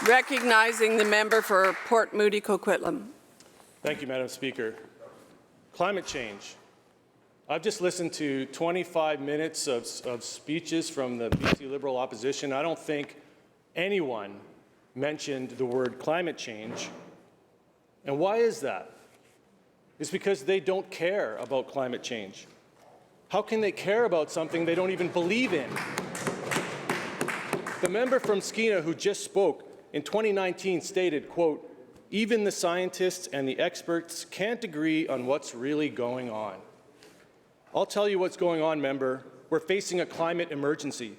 Recognizing the member for Port Moody-Coquitlam. Thank you, Madam Speaker. Climate change. I've just listened to 25 minutes of speeches from the BC Liberal opposition. I don't think anyone mentioned the word climate change. And why is that? It's because they don't care about climate change. How can they care about something they don't even believe in? The member from Skeena who just spoke in 2019 stated, quote, "Even the scientists and the experts can't agree on what's really going on." I'll tell you what's going on, member. We're facing a climate emergency,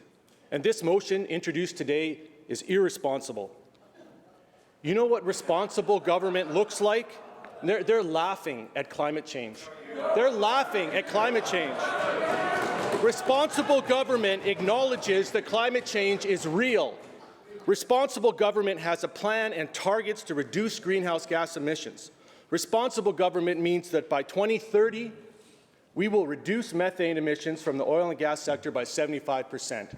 and this motion introduced today is irresponsible. You know what responsible government looks like? They're laughing at climate change. They're laughing at climate change. Responsible government acknowledges that climate change is real. Responsible government has a plan and targets to reduce greenhouse gas emissions. Responsible government means that by 2030, we will reduce methane emissions from the oil and gas sector by 75%.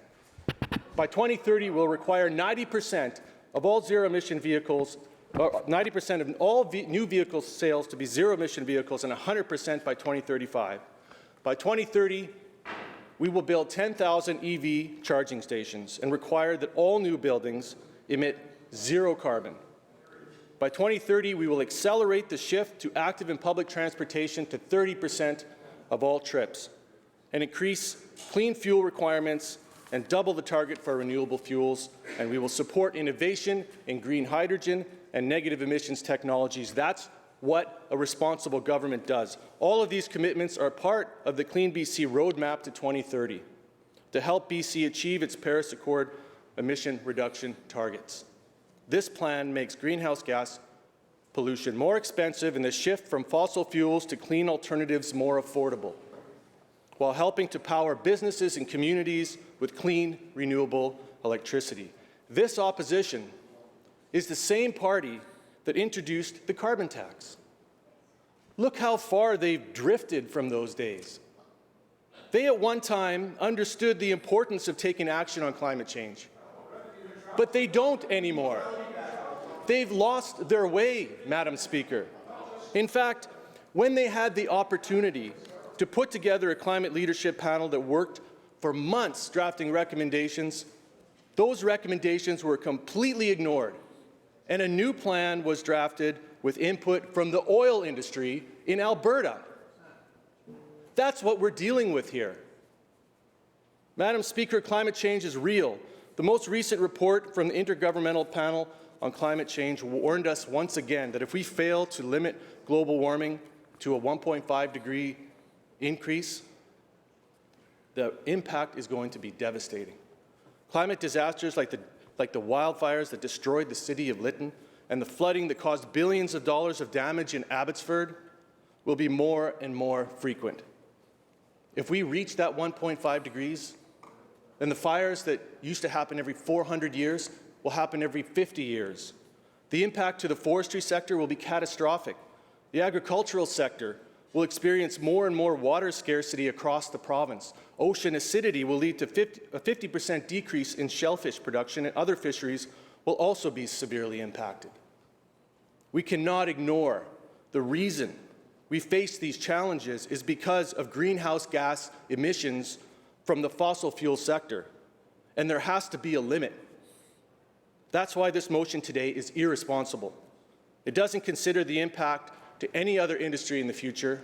By 2030, we'll require 90% of all zero-emission vehicles, 90% of all new vehicle sales to be zero-emission vehicles, and 100% by 2035. By 2030, we will build 10,000 EV charging stations and require that all new buildings emit zero carbon. By 2030, we will accelerate the shift to active and public transportation to 30% of all trips and increase clean fuel requirements and double the target for renewable fuels, and we will support innovation in green hydrogen and negative emissions technologies. That's what a responsible government does. All of these commitments are part of the CleanBC roadmap to 2030 to help BC achieve its Paris Accord emission reduction targets. This plan makes greenhouse gas pollution more expensive and the shift from fossil fuels to clean alternatives more affordable, while helping to power businesses and communities with clean, renewable electricity. This opposition is the same party that introduced the carbon tax. Look how far they've drifted from those days. They at one time understood the importance of taking action on climate change, but they don't anymore. They've lost their way, Madam Speaker. In fact, when they had the opportunity to put together a climate leadership panel that worked for months drafting recommendations, those recommendations were completely ignored, and a new plan was drafted with input from the oil industry in Alberta. That's what we're dealing with here. Madam Speaker, climate change is real. The most recent report from the Intergovernmental Panel on Climate Change warned us once again that if we fail to limit global warming to a 1.5-degree increase, the impact is going to be devastating. Climate disasters like the wildfires that destroyed the city of Lytton and the flooding that caused billions of dollars of damage in Abbotsford will be more and more frequent. If we reach that 1.5 degrees, then the fires that used to happen every 400 years will happen every 50 years. The impact to the forestry sector will be catastrophic. The agricultural sector will experience more and more water scarcity across the province. Ocean acidity will lead to a 50% decrease in shellfish production, and other fisheries will also be severely impacted. We cannot ignore the reason we face these challenges is because of greenhouse gas emissions from the fossil fuel sector, and there has to be a limit. That's why this motion today is irresponsible. It doesn't consider the impact to any other industry in the future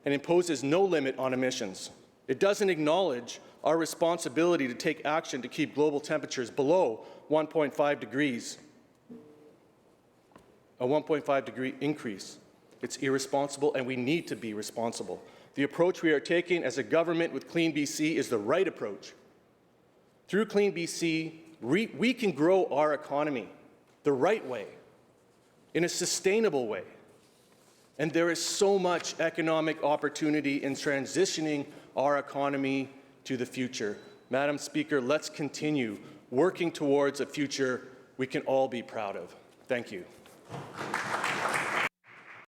and imposes no limit on emissions. It doesn't acknowledge our responsibility to take action to keep global temperatures below 1.5 degrees, a 1.5 degree increase. It's irresponsible, and we need to be responsible. The approach we are taking as a government with CleanBC is the right approach. Through CleanBC, we can grow our economy the right way, in a sustainable way. And there is so much economic opportunity in transitioning our economy to the future. Madam Speaker, let's continue working towards a future we can all be proud of. Thank you.